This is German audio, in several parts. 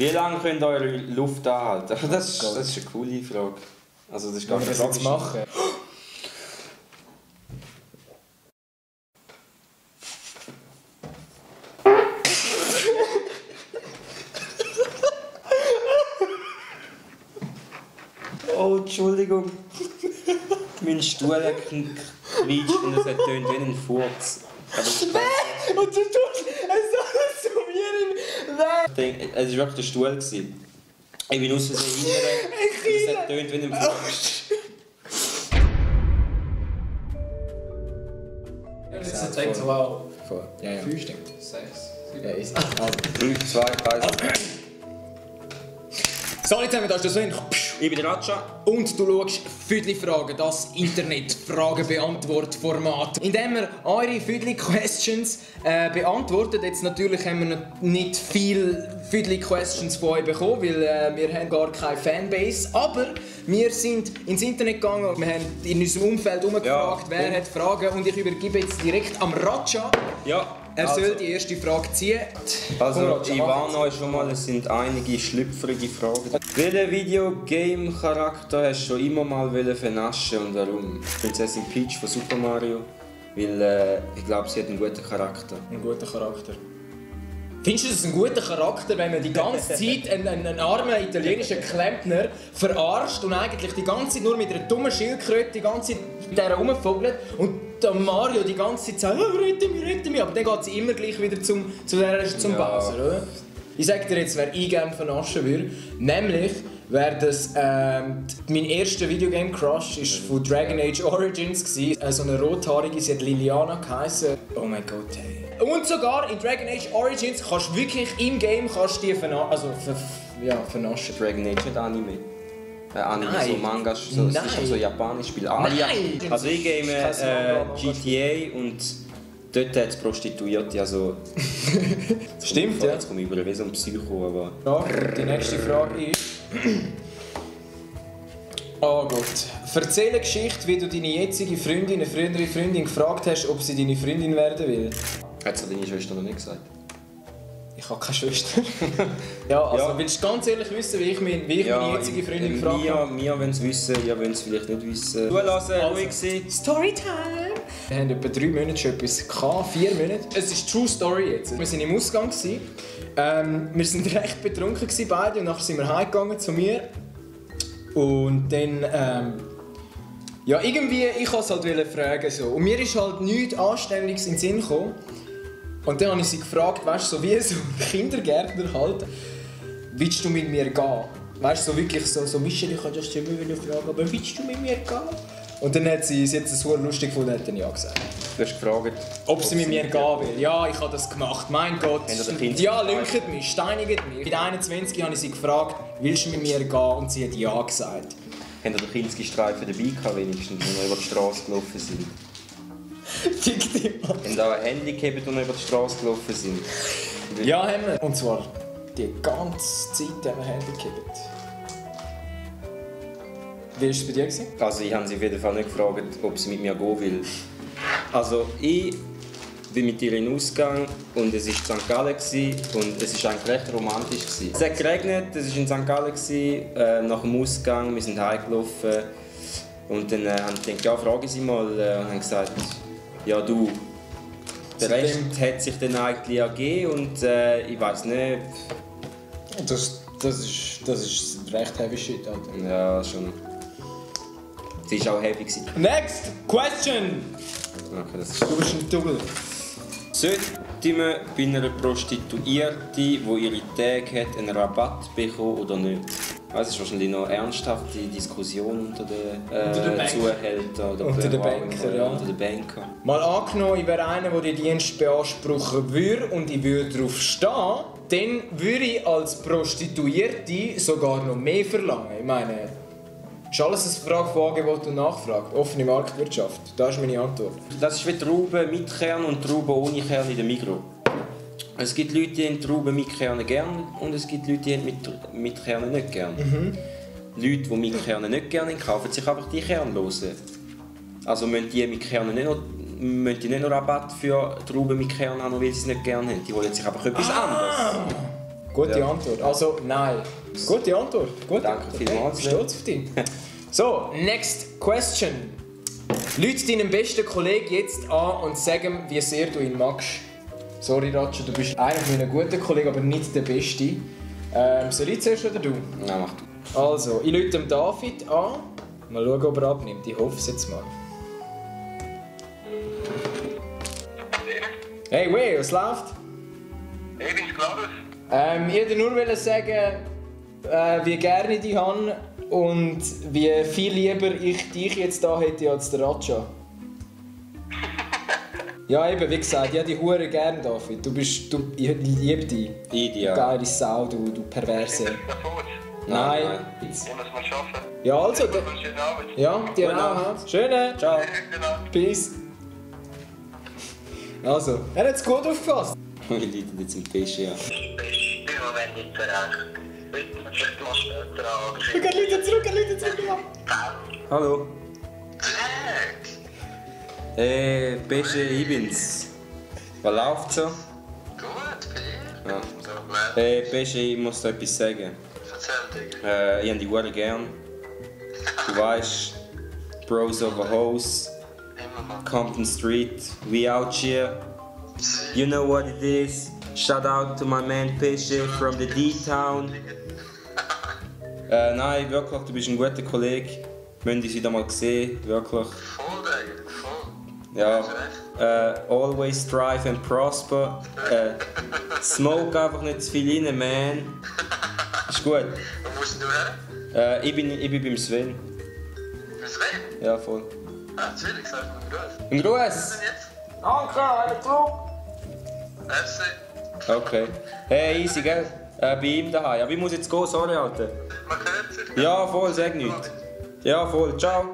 Wie lange könnt ihr eure Luft anhalten? Das ist eine coole Frage. Also das ist gar keine Frage. Machen. Oh, Entschuldigung. Mein Stuhl quietscht und es hat tönt wie ein Furz. Und du tust es zu mir in... Es war wirklich der Stuhl. Ich bin aus Versehen rein und es hat tönt wie ein Furz. Das zeigt so wow. Ja, ja. 5 Stück. 6. Ja, ist 3, 2, 1. Sorry zusammen, da ist der Sven. Ich bin der Ratscha. Und du schaust Füdli-Fragen, das Internet-Fragen-Beantwort-Format. Indem wir eure Füdli-Questions beantwortet. Jetzt natürlich haben wir nicht viele Füdli-Questions von euch bekommen, weil wir haben gar keine Fanbase. Aber wir sind ins Internet gegangen und wir haben in unserem Umfeld umgefragt, wer hat Fragen. Und ich übergebe jetzt direkt am Ratscha. Ja. Er soll die erste Frage ziehen. Also, ich warne euch schon mal, es sind einige schlüpfrige Fragen. Welchen Videogame-Charakter hast du schon immer mal vernaschen und warum? Prinzessin Peach von Super Mario, weil ich glaube, sie hat einen guten Charakter. Ein guter Charakter. Findest du das ein guter Charakter, wenn man die ganze Zeit einen armen italienischen Klempner verarscht und eigentlich die ganze Zeit nur mit einer dummen Schildkröte die ganze Zeit mit der rumvogelt und der Mario die ganze Zeit sagt, oh, rette mich, aber dann geht sie immer gleich wieder zum Bowser, oder? Ich sag dir jetzt, wer ich gerne vernaschen würde, nämlich wäre das mein erster Videogame-Crush ist von Dragon Age Origins gsi. So eine rothaarige, sie hat Liliana geheißen. Oh mein Gott, hey. Und sogar in Dragon Age Origins kannst du wirklich im Game die vernaschen. Dragon Age nicht Anime. Anime, Nein. so Mangas, so, das ist so japanisch Spiel. Nein! Also ich game GTA und dort hat es Prostituierte, also... Stimmt, ja. Jetzt komme ich über wie so ein Psycho, aber... Ja, die nächste Frage ist... Oh Gott. Erzähl eine Geschichte, wie du deine jetzige Freundin, eine frühere Freundin gefragt hast, ob sie deine Freundin werden will. Hat es deine Schwester noch nicht gesagt? Ich habe keine Schwester. Ja, also ja. Willst du ganz ehrlich wissen, wie ich meine jetzige Freundin gefragt habe? Wir wollen es wissen, ihr wollt es vielleicht nicht wissen. Zulassen, ruhig sein. Storytime! Wir haben etwa 3 Monate schon etwas gehabt, 4 Monate. Es ist True Story jetzt. Wir waren im Ausgang. Wir waren recht betrunken beide und nachher sind wir heimgegangen zu mir. Und dann... ja, irgendwie, ich wollte es halt fragen. So. Und mir ist halt nichts Anständiges in den Sinn gekommen. Und dann habe ich sie gefragt, weißt du, so wie so ein Kindergärtner halt, willst du mit mir gehen? Weißt du, so wirklich so Michel, ich kann das immer wieder fragen, aber willst du mit mir gehen? Und dann hat sie es so lustig gefunden, hat dann ja gesagt. Du hast gefragt, ob sie mit mir gehen will. Ja, ich habe das gemacht, mein Gott. Ja, lüncht mich, steinigt mich. Mit 21 habe ich sie gefragt, willst du mit mir gehen? Und sie hat ja gesagt. Haben den Kinski-Streifen dabei gehabt, wenigstens, wenn wir über die Straße gelaufen sind? Haben da ein Handy gehabt, als wir über die Straße gelaufen sind? Ja, haben wir. Und zwar die ganze Zeit haben wir Handy gehabt. Wie war es bei dir? Also ich habe sie auf jeden Fall nicht gefragt, ob sie mit mir gehen will. Also ich bin mit ihr in den Ausgang und es war St. Gallen und es war eigentlich recht romantisch. Es hat geregnet, es war in St. Gallen, nach dem Ausgang, wir sind heimgelaufen und dann haben ich gedacht, ja, frage sie mal und haben gesagt, ja du, der Rest hat sich dann eigentlich ergeben und ich weiß nicht. Das ist recht heavy shit, Alter. Ja, schon. Sie war auch heavy. Next question! Okay, das ist du bist ein Double. Sollte man bei einer Prostituierten, die ihre Tage hat, einen Rabatt bekommen oder nicht? Das ist wahrscheinlich noch eine ernsthafte Diskussion unter den Zuhältern oder unter den Banker, ja. Unter den Banker. Mal angenommen, ich wäre einer, der den Dienst beanspruchen würde und ich würde darauf stehen, dann würde ich als Prostituierte sogar noch mehr verlangen. Ich meine, ist alles eine Frage von Angebot und Nachfrage. Offene Marktwirtschaft. Das ist meine Antwort. Das ist wie Trauben mit Kern und Trauben ohne Kern in der Migros. Es gibt Leute, die haben Trauben mit Kernen gerne und es gibt Leute, die haben mit Kernen nicht gerne. Leute, die mit Kernen nicht gerne haben, kaufen sich einfach die kernlosen. Also müssen die mit Kernen nicht noch Rabatt für Trauben mit Kernen haben, weil sie es nicht gerne haben. Die wollen sich einfach etwas anderes. Gute Antwort. Also, nein. Gute Antwort. Gut. Danke vielmals. Ich bin stolz auf dich. So, next question. Lüt deinen besten Kollegen jetzt an und sag ihm, wie sehr du ihn magst. Sorry, Ratsche, du bist eigentlich ein guter Kollege, aber nicht der Beste. Soll ich zuerst oder du? Nein, mach du. Also, ich lüte dem David an. Mal schauen, ob er abnimmt. Ich hoffe es jetzt mal. Hey, wey, was läuft? Ich bin's, Gladys. Ich wollte nur sagen, wie gerne ich dich habe und wie viel lieber ich dich jetzt da hätte als der Ratscha. Ja, eben, wie gesagt, ich habe dich hure gerne, David. Ich liebe dich. Ideal. Geile Sau, du Perverse. Nein. Ich muss mal arbeiten. Ja, also. Einen schönen Abend. Ja, dir Gute auch. Nacht. Schöne. Ciao. Genau. Peace. Also, er hat es gut aufgefasst. Wir leiten jetzt im Tisch, ja. Ich bin im Moment nicht zurecht. Bitte man vielleicht mal später an. Er läutet zurück. Hallo. Hey, Beste, ich bin's. Was läuft so? gut, Bier. Ja. So, bleib. Beste, ich muss dir etwas sagen. Erzähl, Digga. Ich habe dich sehr gern. Du weißt, Bros of a Hose, Immer mal. Compton Street, we out here. You know what it is. Shout out to my man Pesce from the D-Town. Nein, wirklich, du bist ein guter Kollege. Wir haben uns wieder mal gesehen, wirklich. Voll, Digga, voll. Ja, always strive and prosper. Smoke einfach nicht zu viel rein, man. Ist gut. Wo musst du her? Ich bin beim Sven. Bist du rein? Ja, voll. Ah, Zwilling, sag mal Gruß. Ein Was Gruß! ist denn jetzt? Danke, eine Druck. Merci. Okay. Hey, easy, gell? Bei ihm daheim. Aber ich muss jetzt gehen, sorry, Alter. Man hört sich. Ja, voll, sag nichts. Ja, voll, ciao.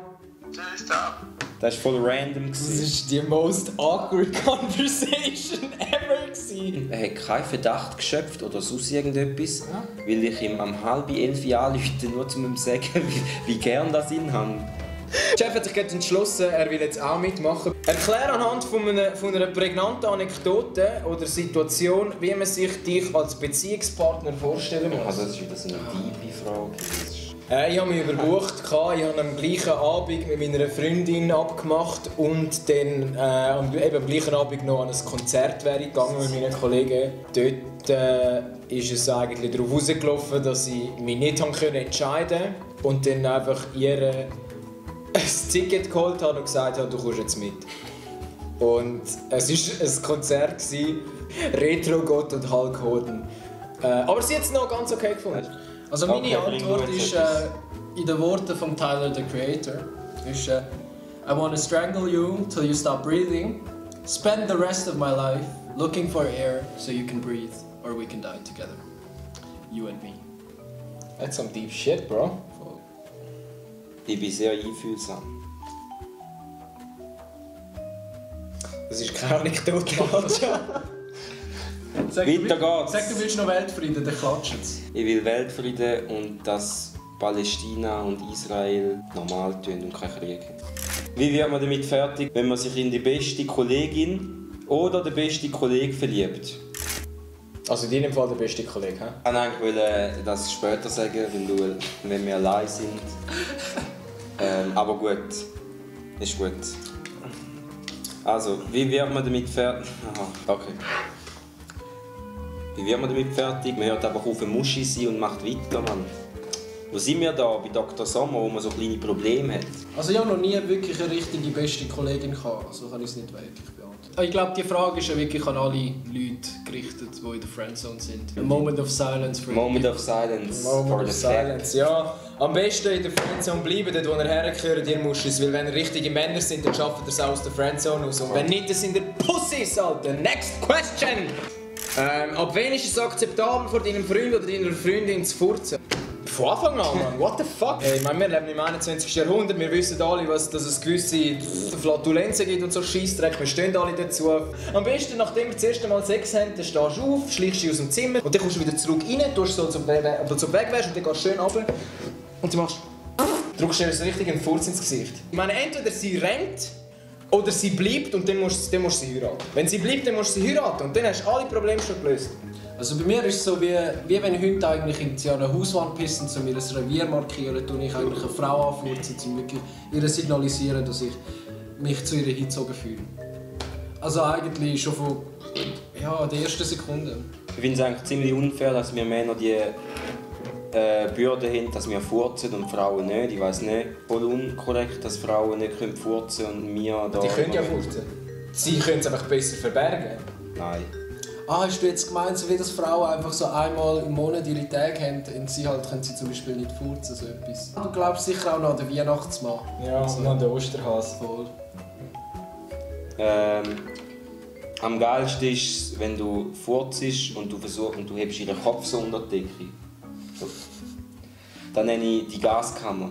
Tschüss, ciao. Das war voll random. Das war die most awkward conversation ever. Er hat keinen Verdacht geschöpft oder sonst irgendetwas, weil ich ihm um 10:30 anrufe, nur um ihm zu sagen, wie gern das ihn haben. Der Chef hat sich gerade entschlossen, er will jetzt auch mitmachen. Erklär anhand von einer prägnanten Anekdote oder Situation, wie man sich dich als Beziehungspartner vorstellen muss. Also das ist wieder so eine tiefe Frage. Ich habe mich überbucht, ich habe am gleichen Abend mit meiner Freundin abgemacht und dann eben am gleichen Abend noch an ein Konzert wäre ich gegangen mit meinen Kollegen. Dort ist es eigentlich darauf herausgelaufen, dass ich mich nicht entscheiden konnte und dann einfach ihr ein Ticket geholt habe und gesagt habe, du kommst jetzt mit. Und es war ein Konzert, Retro Gott und Hulk Hogan. Aber sie hat es noch ganz okay gefunden. Also meine Okay, Antwort bring du ist jetzt in den Worten von Tyler, the Creator. Ist, I want to strangle you till you stop breathing. Spend the rest of my life looking for air so you can breathe or we can die together. You and me. That's some deep shit, bro. Ich bin sehr einfühlsam. Das ist keine Anekdote, Alter. Sag, Weiter geht's. Sag, du willst noch Weltfrieden, dann klatscht es. Ich will Weltfrieden und dass Palästina und Israel normal tun und keinen Krieg haben. Wie wird man damit fertig, wenn man sich in die beste Kollegin oder den besten Kollegen verliebt? Also in deinem Fall der beste Kollege, hä? Ich wollte eigentlich das später sagen, wenn wir allein sind. Aber gut, ist gut. Also, wie wird man damit fertig? Aha, okay. Wie wird man damit fertig? Man hört einfach auf, eine Muschi sein und macht weiter, Mann. Wo sind wir da bei Dr. Sommer, wo man so kleine Probleme hat? Also ich habe noch nie wirklich eine richtige beste Kollegin gehabt, also kann ich es nicht wirklich beantworten. Ich glaube, die Frage ist ja wirklich an alle Leute gerichtet, die in der Friendzone sind. A moment of silence for Moment of silence Moment for of the silence, ja. Am besten in der Friendzone bleiben, dort wo ihr hergehört, ihr Muschis. Weil wenn ihr richtige Männer sind, dann schafft ihr es auch aus der Friendzone aus. Und wenn nicht, dann sind ihr Pussys, Alter. Next question! Ab wann ist es akzeptabel, vor deinem Freund oder deiner Freundin zu furzen? Von Anfang an, Mann. What the fuck? Hey, wir leben im 21. Jahrhundert, wir wissen alle, dass es gewisse Flatulenzen gibt und so Scheissdreck. Wir stehen alle dazu. Am besten, nachdem wir das erste Mal Sex haben, dann stehst du auf, schleichst dich aus dem Zimmer und dann kommst du wieder zurück rein, tust so zum Weg und dann gehst du schön runter und du machst... drückst dir so richtig einen Furz ins Gesicht. Ich meine, entweder sie rennt oder sie bleibt und dann musst du sie heiraten. Wenn sie bleibt, dann musst du sie heiraten und dann hast du alle Probleme schon gelöst. Also bei mir ist es so, wie wenn Hunde eigentlich an eine Hauswand pissen, um ihr Revier markieren, tue ich eigentlich eine Frau anfurzen, um wirklich ihr signalisieren, dass ich mich zu ihr hingezogen fühle. Also eigentlich schon von der ersten Sekunde. Ich finde es eigentlich ziemlich unfair, dass wir Männer die Bürde haben, dass wir furzen und Frauen nicht. Ich weiss nicht, voll unkorrekt, dass Frauen nicht furzen können und wir da... Die können ja furzen. Sie können es einfach besser verbergen. Nein. Hast du jetzt gemeint, so wie das Frauen einfach so einmal im Monat ihre Tage haben und sie halt können sie zum Beispiel nicht furzen, so etwas? Du glaubst sicher auch noch an den Weihnachtsmann. Ja, und an den Osterhase. Voll. Am geilsten ist es, wenn du furzst und du hebst ihren Kopf so unter die Decke. So. Dann nenne ich die Gaskammer.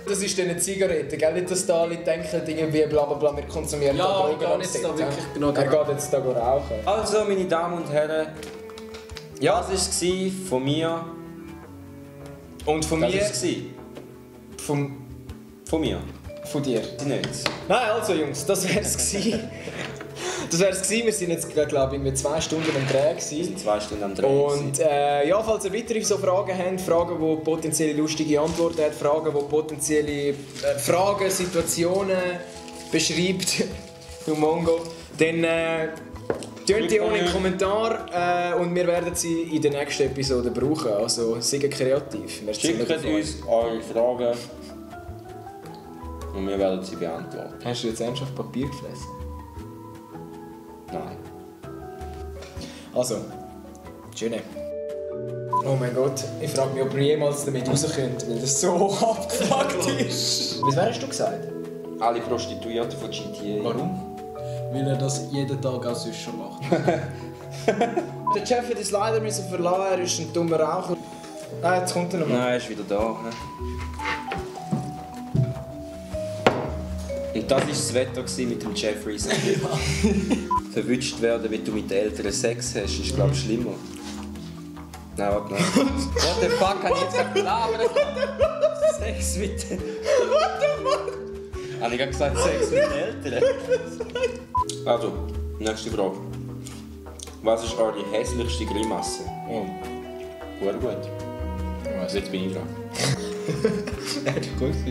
Das ist eine Zigarette, gell? Nicht, dass da alle denken, irgendwie blablabla, wir konsumieren Ja, Drogen ich gehe am jetzt Set, da wirklich ja? genau Er geht jetzt da rauchen. Also, meine Damen und Herren, ja, das war es von mir. Und von Das mir... war es. Von mir. Von dir. Die nicht. Nein, also Jungs, das wär's gewesen. Das wär's gewesen. Wir sind jetzt, glaube ich, 2 Stunden am Dreh Wir gewesen. sind 2 Stunden am Dreh. Und ja, falls ihr weitere so Fragen habt, Fragen, die potenzielle lustige Antworten haben, Fragen, die potenzielle Fragen, Situationen beschreibt, du Mongo, dann tönt die ohne Kommentar und wir werden sie in der nächsten Episode brauchen. Also seid kreativ. Schickt uns eure Fragen und wir werden sie beantworten. Hast du jetzt ernsthaft Papier gefressen? Nein. Also, schöne. Oh mein Gott, ich frage mich, ob wir jemals damit rauskommen, weil das so abgefuckt ist. Was wärst du gesagt? Alle Prostituierten von GTA. Warum? Weil er das jeden Tag auch sonst schon macht. Der Chef hat uns leider verlassen, er ist ein dummer Raucher. Ah, jetzt kommt er noch mal. Nein, er ist wieder da. Und das war das Wetter mit dem Jeffrey. Verwünscht werden, wenn du mit den Eltern Sex hast, ist glaube ich schlimmer. Nein, warte mal. What the fuck, habe ich jetzt gerade gelabert? Sex mit den... What the fuck? Habe ich gerade gesagt Sex mit den Eltern? Also, nächste Frage. Was ist eure hässlichste Grimasse? Oh. Gut. Also jetzt bin ich dran. Er hat gut für